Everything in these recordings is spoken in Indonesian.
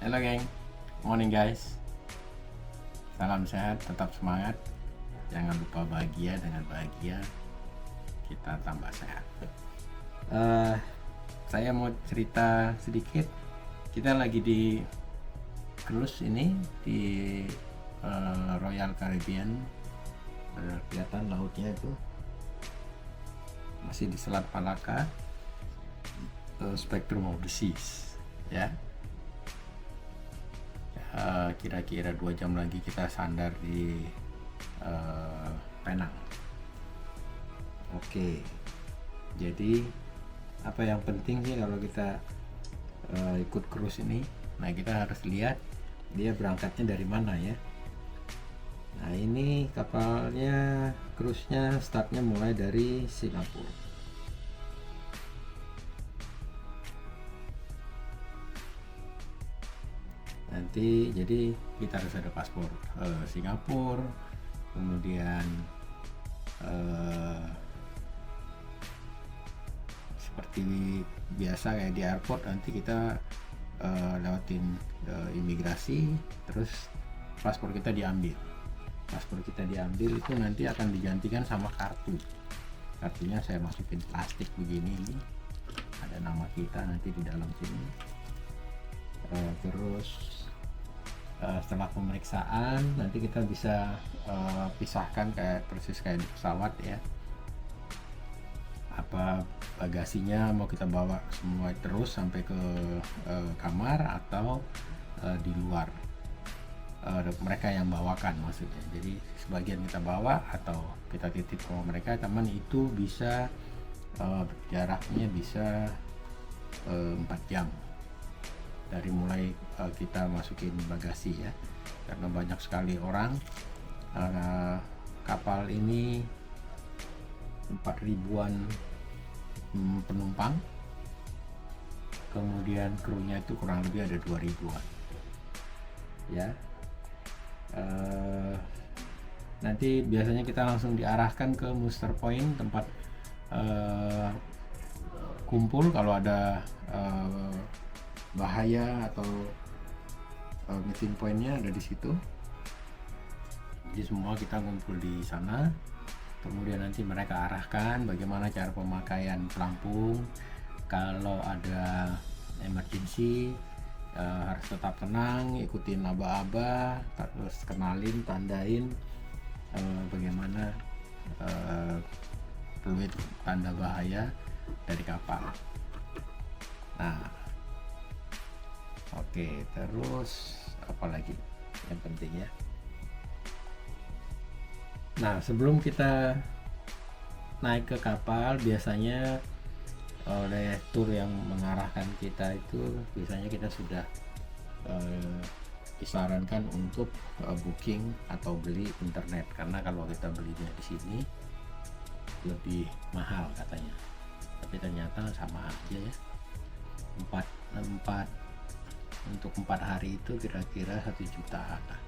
Halo geng, morning guys. Salam sehat, tetap semangat. Jangan lupa bahagia, dengan bahagia kita tambah sehat. Saya mau cerita sedikit. Kita lagi di cruise ini di Royal Caribbean. Kelihatan lautnya itu masih di Selat Malaka, Spectrum of the Seas, ya. Kira-kira 2 jam lagi kita sandar di Penang. Oke, jadi apa yang penting sih kalau kita ikut cruise ini? Nah, kita harus lihat dia berangkatnya dari mana ya. Nah, ini kapalnya, cruise-nya startnya mulai dari Singapura. Nanti jadi kita harus ada paspor Singapura, kemudian seperti biasa kayak di airport, nanti kita lewatin imigrasi, terus paspor kita diambil itu nanti akan digantikan sama kartunya saya masukin plastik begini, ada nama kita nanti di dalam sini. Terus setelah pemeriksaan nanti kita bisa pisahkan persis kayak di pesawat ya, apa bagasinya mau kita bawa semua terus sampai ke kamar atau di luar, mereka yang bawakan maksudnya. Jadi sebagian kita bawa atau kita titip ke mereka, teman itu bisa jaraknya bisa 4 jam dari mulai kita masukin bagasi ya, karena banyak sekali orang. Kapal ini 4.000-an penumpang, kemudian krunya itu kurang lebih ada 2.000-an ya. Nanti biasanya kita langsung diarahkan ke muster point, tempat kumpul kalau ada bahaya, atau meeting pointnya ada di situ. Jadi semua kita ngumpul di sana, kemudian nanti mereka arahkan bagaimana cara pemakaian pelampung. Kalau ada emergency harus tetap tenang, ikutin aba-aba, terus kenalin, tandain bagaimana fluid tanda bahaya dari kapal. Nah, oke, terus apa lagi yang penting ya? Nah, sebelum kita naik ke kapal, biasanya oleh tour yang mengarahkan kita itu biasanya kita sudah disarankan untuk booking atau beli internet, karena kalau kita belinya di sini lebih mahal katanya, tapi ternyata sama aja ya. 4 hari itu kira-kira 1 jutaan lah,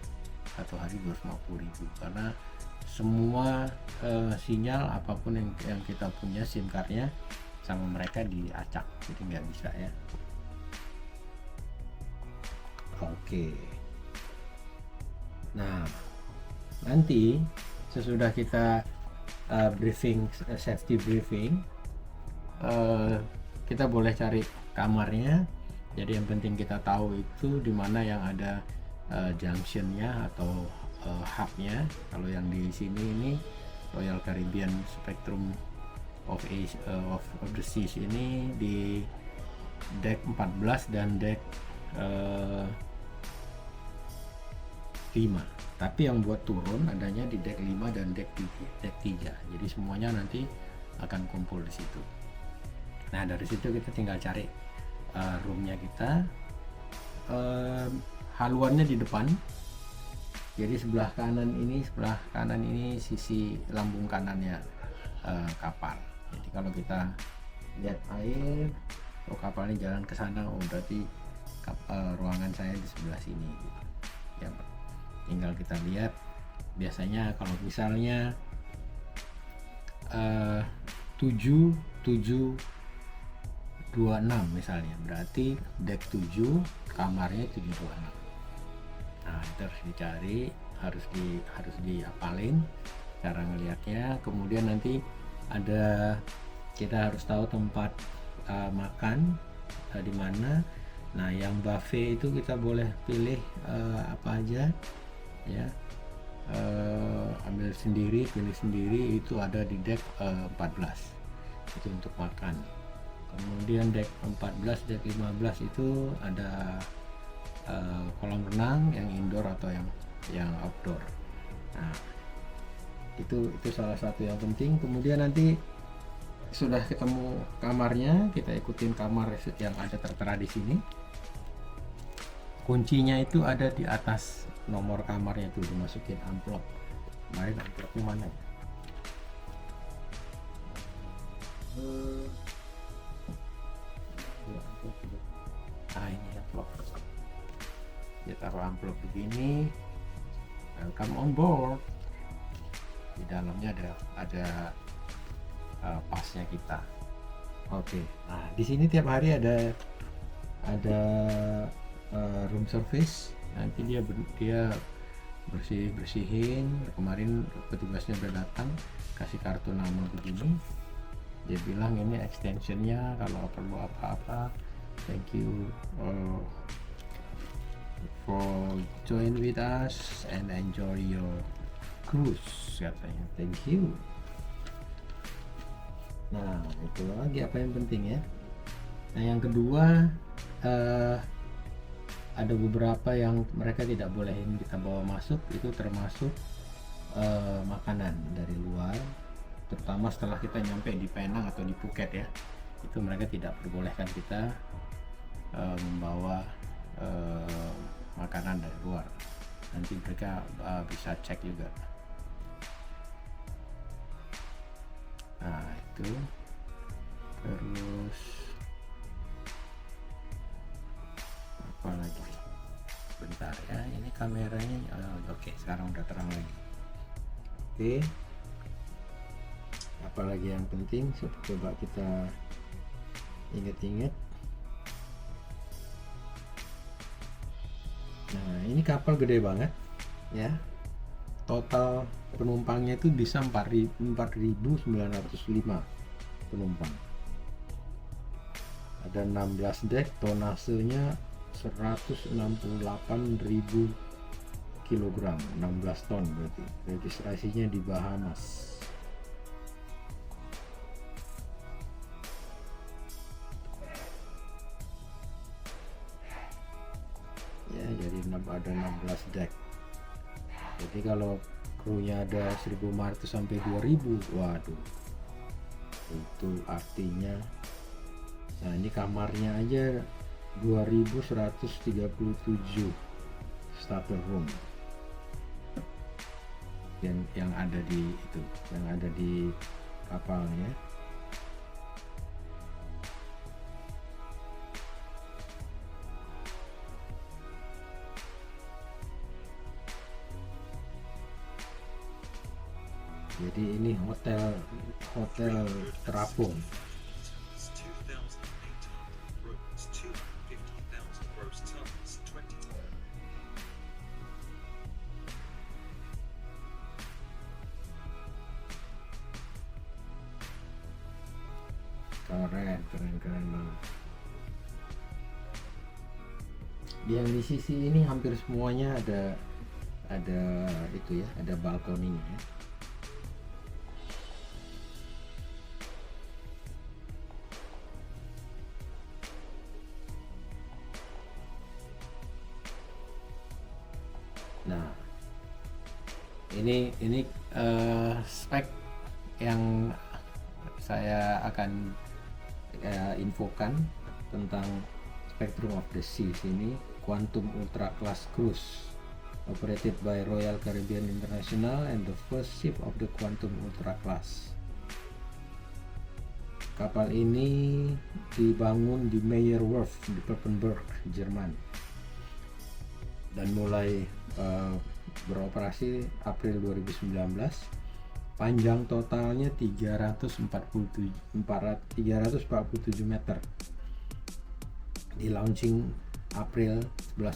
1 hari 250.000, karena semua sinyal apapun yang kita punya SIM cardnya sama mereka diacak, jadi nggak bisa ya. Oke, nah nanti sesudah kita safety briefing, kita boleh cari kamarnya. Jadi yang penting kita tahu itu di mana yang ada junctionnya atau hubnya. Kalau yang di sini ini Royal Caribbean Spectrum of the Seas ini di deck 14 dan deck 5. Tapi yang buat turun adanya di deck 5 dan deck 3. Jadi semuanya nanti akan kumpul di situ. Nah, dari situ kita tinggal cari roomnya kita. Haluannya di depan, jadi sebelah kanan ini sisi lambung kanannya kapal. Jadi kalau kita lihat air, kapalnya jalan ke sana, berarti ruangan saya di sebelah sini gitu. Ya, tinggal kita lihat. Biasanya kalau misalnya 7 26 misalnya, berarti deck 7 kamarnya 726. Nah itu harus dicari, harus diapalin cara ngelihatnya. Kemudian nanti kita harus tahu tempat makan di mana. Nah yang buffet itu kita boleh pilih apa aja ya, pilih sendiri, itu ada di deck 14 itu untuk makan. Kemudian deck 14, deck 15 itu ada kolam renang yang indoor atau yang outdoor. Nah itu salah satu yang penting. Kemudian nanti sudah ketemu kamarnya, kita ikutin kamar yang ada tertera di sini. Kuncinya itu ada di atas nomor kamarnya, tuh dimasukin amplop. Kemarin amplopnya mana ya? Ini amplop. Dia taruh amplop begini, welcome on board. Di dalamnya ada pasnya kita. Oke. Nah di sini tiap hari ada room service. Nanti dia bersihin. Kemarin petugasnya udah datang, kasih kartu nama begini. Dia bilang ini extensionnya kalau perlu apa-apa. Thank you for join with us and enjoy your cruise, katanya. Thank you. Nah itu lagi apa yang penting ya. Nah yang kedua, ada beberapa yang mereka tidak bolehin kita bawa masuk, itu termasuk makanan dari luar, terutama setelah kita nyampe di Penang atau di Phuket ya. Itu mereka tidak perbolehkan kita membawa makanan dari luar. Nanti mereka bisa cek juga. Nah itu terus apa lagi, bentar ya, ini kameranya oke, sekarang udah terang lagi. Oke, apalagi yang penting coba kita ingat-ingat. Nah ini kapal gede banget ya, total penumpangnya itu bisa 4.905 penumpang. Ada 16 deck, tonasenya 168.000 kilogram, 16 ton berarti. Registrasinya di Bahamas. Ya, jadi ada 16 deck. Jadi kalau krunya ada 1.500 sampai 2.000, waduh, itu artinya, nah ini kamarnya aja 2.137 starter room yang ada di kapalnya. Jadi ini hotel terapung. Keren banget. Yang di sisi ini hampir semuanya ada itu ya, ada balkoninya ya. Nah ini spek yang saya akan infokan tentang Spectrum of the Seas ini. Quantum Ultra Class Cruise operated by Royal Caribbean International and the first ship of the Quantum Ultra Class. Kapal ini dibangun di Meyer Werft di Papenburg, Jerman, dan mulai beroperasi April 2019. Panjang totalnya 347 meter di launching 11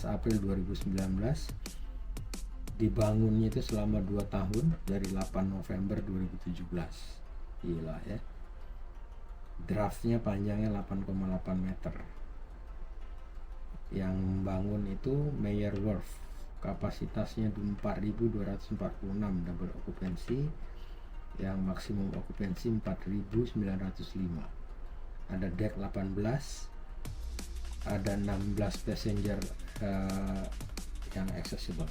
April 2019. Dibangunnya itu selama 2 tahun dari 8 November 2017. Gila ya. Draftnya panjangnya 8,8 meter. Yang bangun itu Meyer Werf, kapasitasnya 4.246 double okupansi, yang maksimum okupansi 4.905. Ada deck 18, ada 16 passenger yang accessible.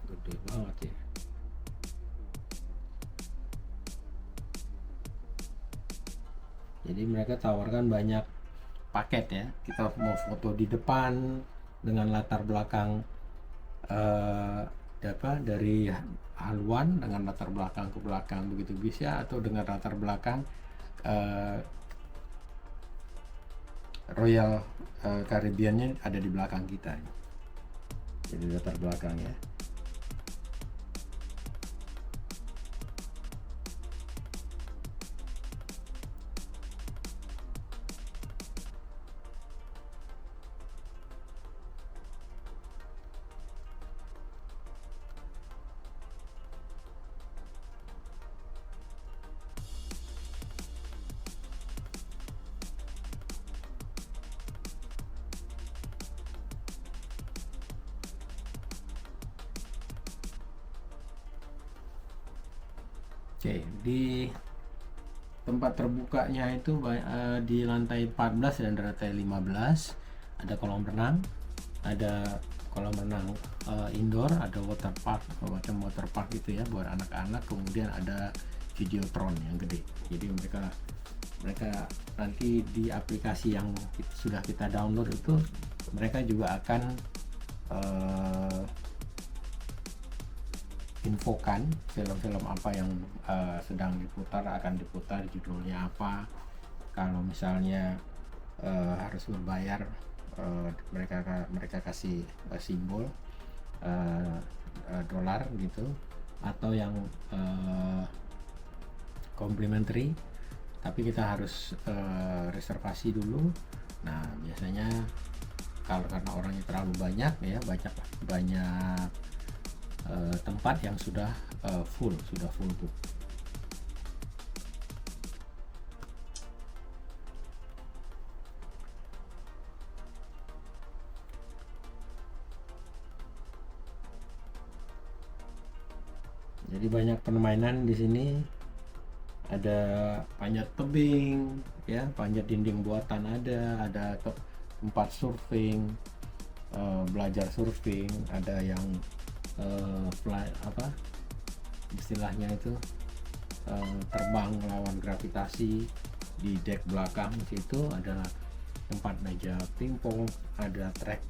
Gede banget ya. Jadi mereka tawarkan banyak paket ya. Kita mau foto di depan dengan latar belakang dari haluan dengan latar belakang ke belakang, begitu bisa, atau dengan latar belakang Royal Caribbean-nya ada di belakang kita. Jadi latar belakang ya. Oke, di tempat terbukanya itu di lantai 14 dan lantai 15 ada kolam renang, ada kolam renang indoor, ada water park, macam water park itu ya buat anak-anak, kemudian ada videotron yang gede. Jadi mereka nanti di aplikasi yang sudah kita download itu mereka juga akan infokan film-film apa yang sedang diputar, akan diputar, judulnya apa. Kalau misalnya harus berbayar, mereka kasih simbol dolar gitu, atau yang complimentary, tapi kita harus reservasi dulu. Nah biasanya karena orangnya terlalu banyak ya, banyak tempat yang sudah full book. Jadi banyak permainan di sini. Ada panjat tebing, ya, panjat dinding buatan ada tempat surfing, belajar surfing, ada yang istilahnya itu terbang melawan gravitasi. Di deck belakang situ ada tempat meja pingpong, ada trek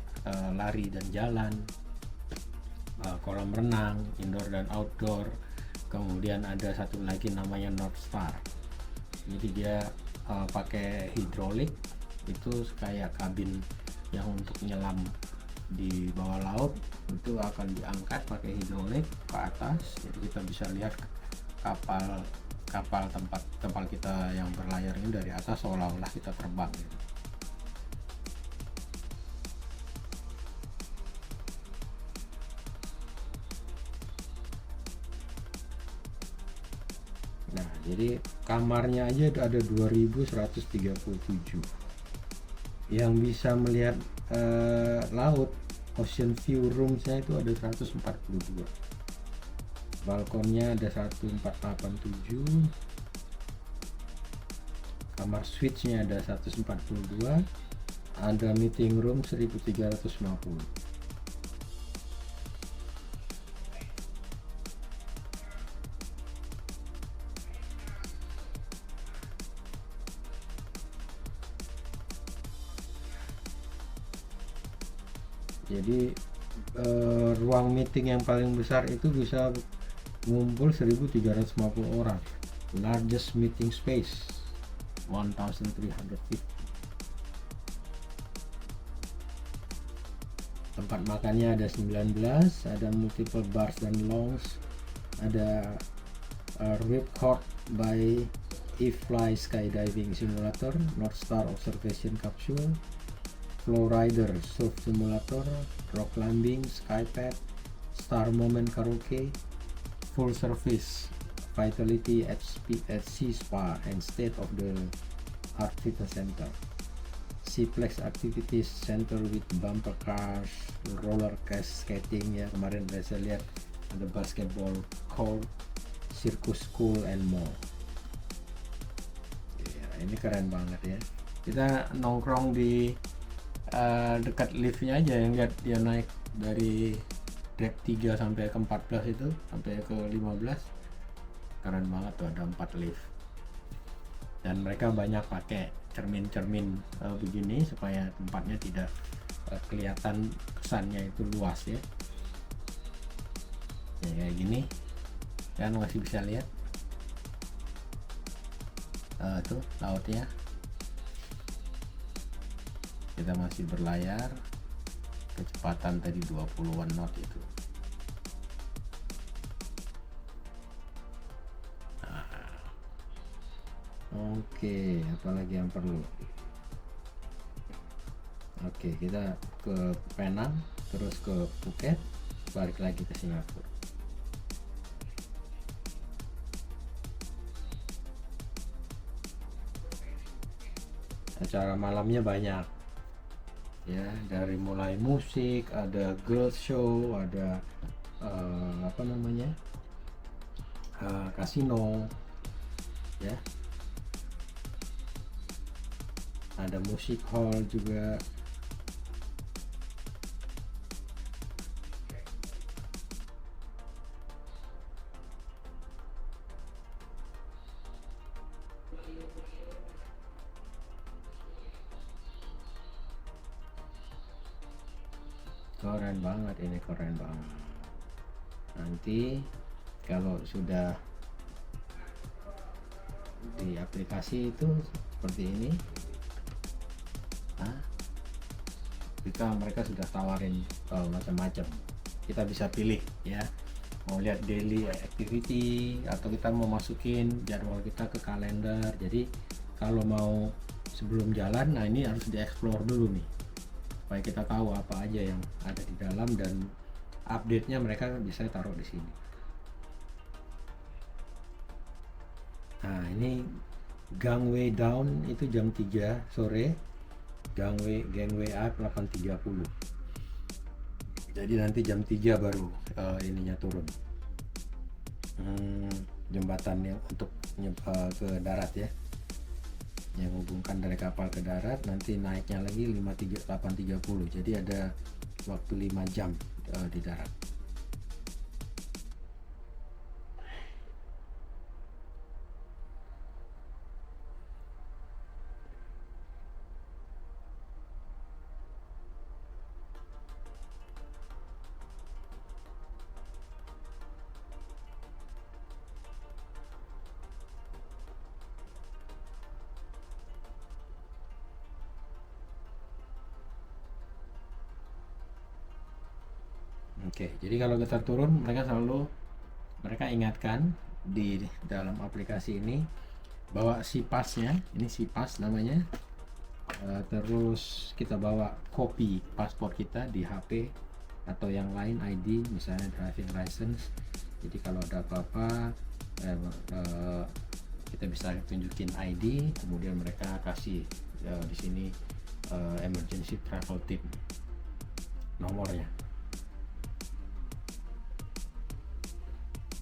lari dan jalan, kolam renang indoor dan outdoor. Kemudian ada satu lagi namanya North Star. Jadi dia pakai hidrolik, itu kayak kabin yang untuk nyelam di bawah laut, itu akan diangkat pakai hidrolik ke atas. Jadi kita bisa lihat kapal tempat kita yang berlayar ini dari atas, seolah-olah kita terbang gitu. Nah, jadi kamarnya aja ada 2137 yang bisa melihat laut. Ocean view roomsnya itu ada 142, balkonnya ada 1487, kamar suite-nya ada 142, ada meeting room 1350. Jadi ruang meeting yang paling besar itu bisa ngumpul 1350 orang. Largest meeting space 1350. Tempat makannya ada 19, ada multiple bars dan lounge, ada Ripcord by E-Fly Skydiving Simulator, North Star Observation Capsule, Flowrider Surf Simulator, Rock Climbing, Skypad, Star Moment Karaoke, Full Service Vitality at Sea Spa and State of the Art Fitness Center, Seaplex Activities Center with bumper cars, roller skating ya kemarin saya lihat, ada basketball court, circus school and more. Ya, ini keren banget ya. Kita nongkrong di dekat liftnya aja, yang lihat dia naik dari deck 3 sampai ke 14 itu sampai ke 15, keren banget tuh, ada 4 lift. Dan mereka banyak pakai cermin-cermin begini supaya tempatnya tidak kelihatan, kesannya itu luas ya. Ya kayak gini kan masih bisa lihat tuh lautnya. Kita masih berlayar, kecepatan tadi 20-an knot itu. Oke, apalagi yang perlu? Oke, kita ke Penang, terus ke Phuket, balik lagi ke Singapura. Acara malamnya banyak ya, dari mulai musik, ada girls show, ada kasino ya, ada musik hall juga. Keren banget ini, keren banget. Nanti kalau sudah di aplikasi itu seperti ini, mereka sudah tawarin macam-macam. Kita bisa pilih ya, mau lihat daily activity atau kita mau masukin jadwal kita ke kalender. Jadi kalau mau sebelum jalan, nah ini harus dieksplor dulu nih, supaya kita tahu apa aja yang ada di dalam, dan update-nya mereka bisa taruh di sini. Nah ini gangway down itu jam 3 sore, gangway up 8.30. Jadi nanti jam 3 baru ininya turun, jembatan yang untuk ke darat ya, yang hubungkan dari kapal ke darat. Nanti naiknya lagi 8.30, jadi ada waktu 5 jam di darat. Oke, jadi kalau kita turun, mereka ingatkan di dalam aplikasi ini bawa SIPAS-nya, ini SIPAS namanya. Terus kita bawa kopi paspor kita di HP atau yang lain, ID misalnya driving license. Jadi kalau ada apa-apa kita bisa tunjukin ID, kemudian mereka kasih di sini emergency travel tip nomornya.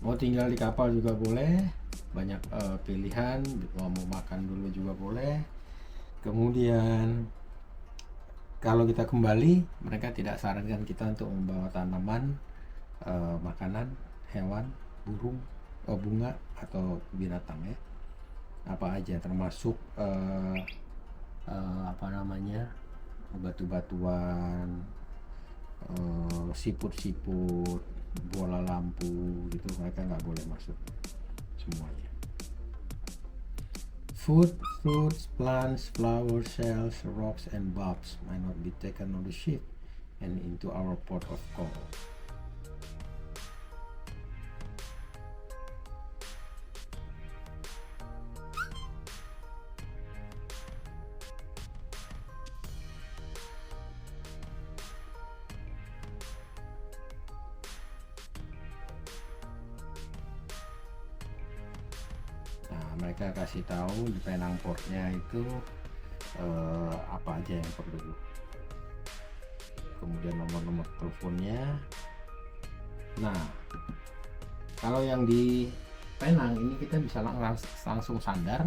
Mau tinggal di kapal juga boleh, banyak pilihan. Mau makan dulu juga boleh. Kemudian kalau kita kembali, mereka tidak sarankan kita untuk membawa tanaman, makanan, hewan, burung, bunga atau binatang ya. Apa aja, termasuk batu-batuan, siput-siput, bola lampu gitu, mereka nggak boleh masuk semuanya. Food, fruits, plants, flowers, shells, rocks, and bulbs might not be taken on the ship. and into our port of call. Mereka kasih tahu di penang portnya itu apa aja yang perlu, kemudian nomor-nomor teleponnya. Nah, kalau yang di Penang ini kita bisa langsung sandar,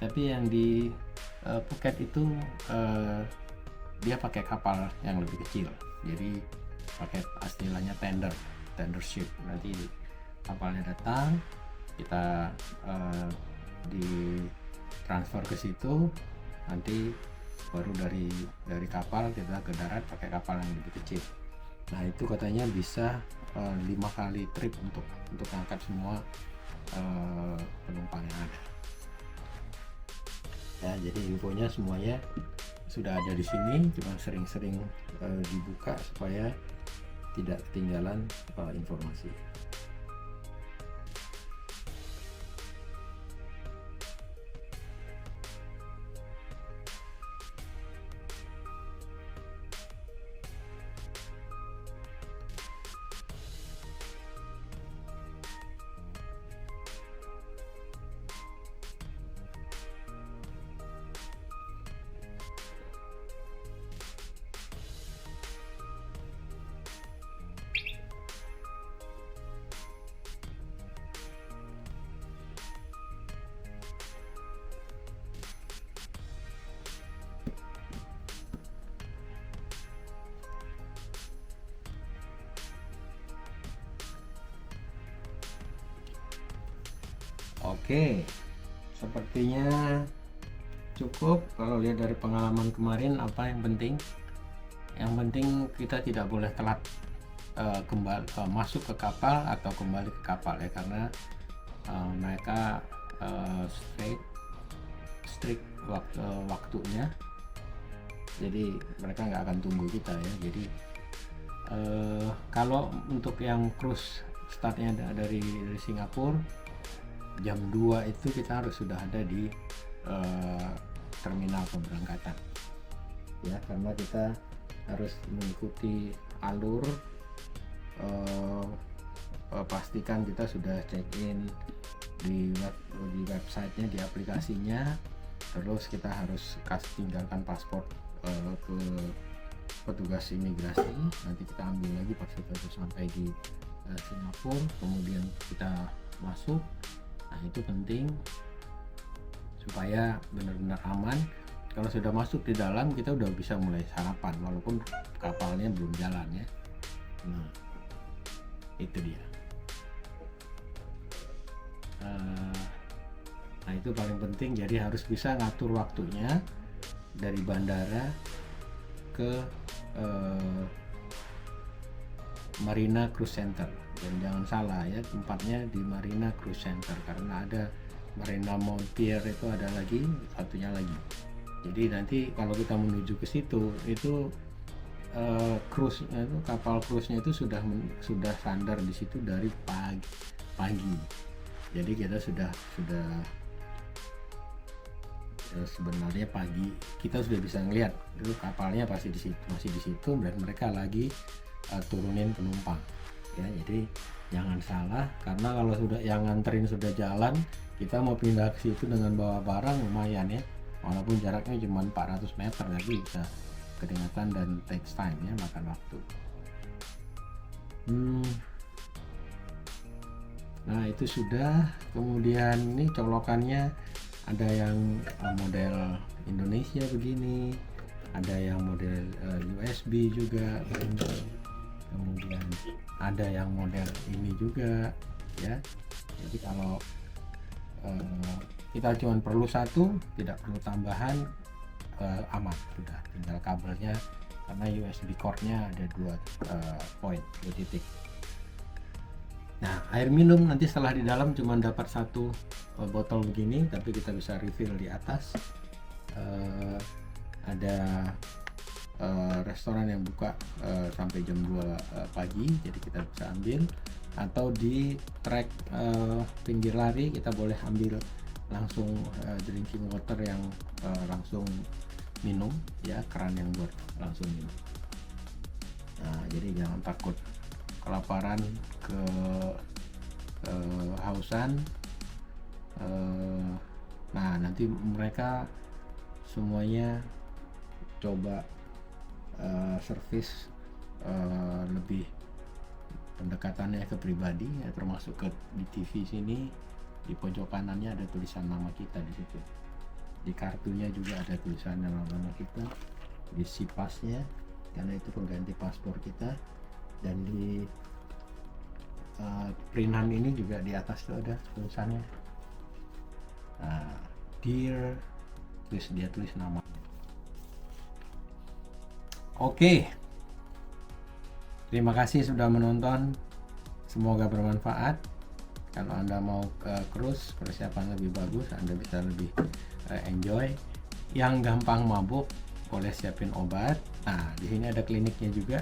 tapi yang di Phuket itu dia pakai kapal yang lebih kecil, jadi pakai istilahnya tender ship. Nanti kapalnya datang, kita di transfer ke situ, nanti baru dari kapal kita ke darat pakai kapal yang lebih kecil. Nah, itu katanya bisa 5 kali trip untuk angkat semua penumpang yang ada. Ya, jadi infonya semuanya sudah ada di sini, cuma sering-sering dibuka supaya tidak ketinggalan informasi. Oke, sepertinya cukup. Kalau lihat dari pengalaman kemarin, apa yang penting? Yang penting kita tidak boleh telat kembali masuk ke kapal atau kembali ke kapal ya, karena mereka strict waktunya. Jadi mereka nggak akan tunggu kita ya. Jadi kalau untuk yang cruise startnya dari Singapura jam 2 itu kita harus sudah ada di terminal pemberangkatan ya, karena kita harus mengikuti alur, pastikan kita sudah check in di websitenya, di aplikasinya, terus kita harus tinggalkan paspor ke petugas imigrasi. Nanti kita ambil lagi pas kita sampai di Singapura, kemudian kita masuk. Nah, itu penting supaya benar-benar aman. Kalau sudah masuk di dalam, kita udah bisa mulai sarapan walaupun kapalnya belum jalan ya. Nah, itu dia. Nah, itu paling penting. Jadi harus bisa ngatur waktunya dari bandara ke Marina Cruise Center. Dan jangan salah ya, tempatnya di Marina Cruise Center, karena ada Marina Montier itu ada lagi, satunya lagi. Jadi nanti kalau kita menuju ke situ, itu cruise-nya itu, kapal cruise-nya itu sudah sandar di situ dari pagi. Jadi kita sudah sebenarnya pagi kita sudah bisa ngelihat itu kapalnya pasti masih di situ, dan mereka lagi turunin penumpang. Ya, jadi jangan salah, karena kalau sudah yang nganterin sudah jalan, kita mau pindah ke situ dengan bawa barang lumayan ya, walaupun jaraknya cuma 400 meter, tapi bisa keringatan dan takes time ya, makan waktu. Nah, itu sudah. Kemudian ini colokannya ada yang model Indonesia begini, ada yang model USB juga, kemudian ada yang model ini juga ya. Jadi kalau kita cuma perlu satu, tidak perlu tambahan, aman sudah, tinggal kabelnya, karena USB cord-nya ada 2 titik. Nah, air minum nanti setelah di dalam cuma dapat 1 botol begini, tapi kita bisa refill di atas. Ada restoran yang buka sampai jam 2 pagi, jadi kita bisa ambil, atau di trek pinggir lari kita boleh ambil langsung drinking water yang langsung minum ya, keran yang buat langsung minum. Nah, jadi jangan takut kelaparan, hausan. Nah, nanti mereka semuanya coba servis lebih pendekatannya ke pribadi ya, termasuk ke di TV sini di pojok kanannya ada tulisan nama kita di situ. Di kartunya juga ada tulisan nama kita, di SIPAS-nya karena itu pengganti paspor kita, dan di printan ini juga di atas tuh ada tulisannya. Nah, Dear, dia tulis nama. Oke. Terima kasih sudah menonton. Semoga bermanfaat. Kalau Anda mau ke cruise, persiapan lebih bagus, Anda bisa lebih enjoy. Yang gampang mabuk, boleh siapin obat. Nah, di sini ada kliniknya juga.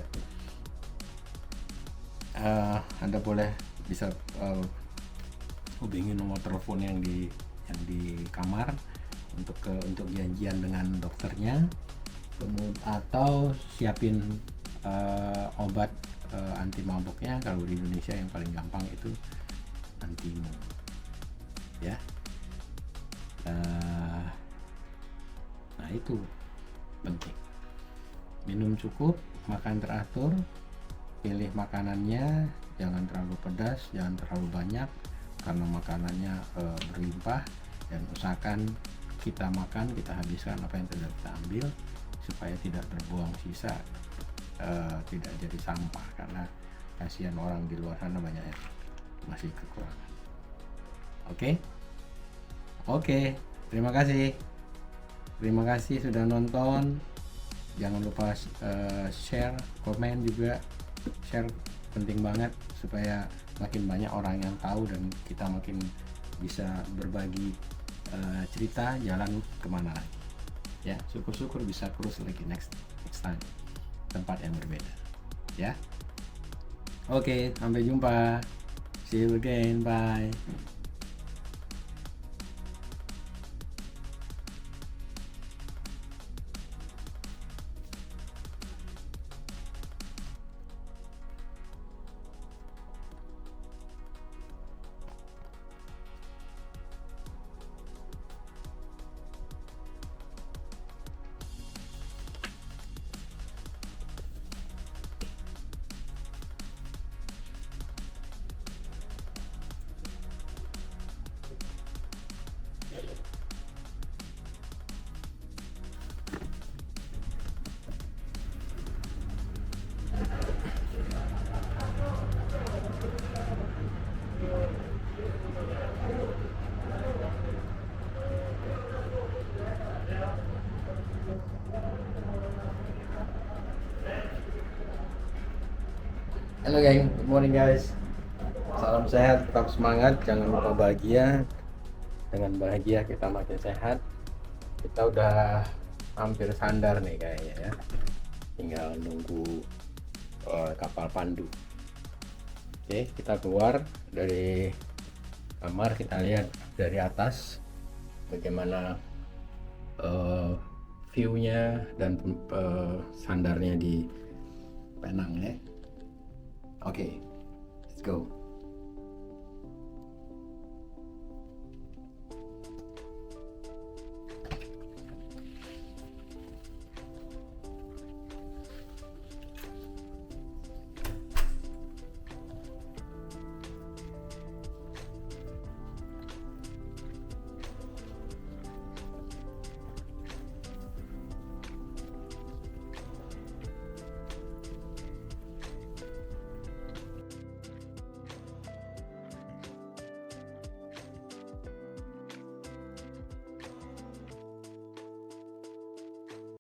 Anda boleh bisa hubungi nomor telepon yang di kamar untuk janjian dengan dokternya, atau siapin obat anti mabuknya. Kalau di Indonesia yang paling gampang itu Antimo ya. Nah, itu penting. Minum cukup, makan teratur, pilih makanannya, jangan terlalu pedas, jangan terlalu banyak karena makanannya berlimpah, dan usahakan kita makan, kita habiskan apa yang tidak kita ambil supaya tidak terbuang sisa, tidak jadi sampah, karena kasihan orang di luar sana banyak yang masih kekurangan. Oke, terima kasih sudah nonton. Jangan lupa share, komen juga. Share penting banget supaya makin banyak orang yang tahu dan kita makin bisa berbagi cerita jalan kemana lagi ya. Syukur-syukur bisa cruise lagi next time, tempat yang berbeda ya. Oke, sampai jumpa, see you again, bye. Halo geng, good morning guys. Salam sehat, tetap semangat, jangan lupa bahagia. Dengan bahagia kita makin sehat. Kita udah hampir sandar nih kayaknya ya. Tinggal nunggu kapal pandu. Oke, kita keluar dari kamar, kita lihat dari atas bagaimana view-nya dan sandarnya di Penang ya. Oke, let's go.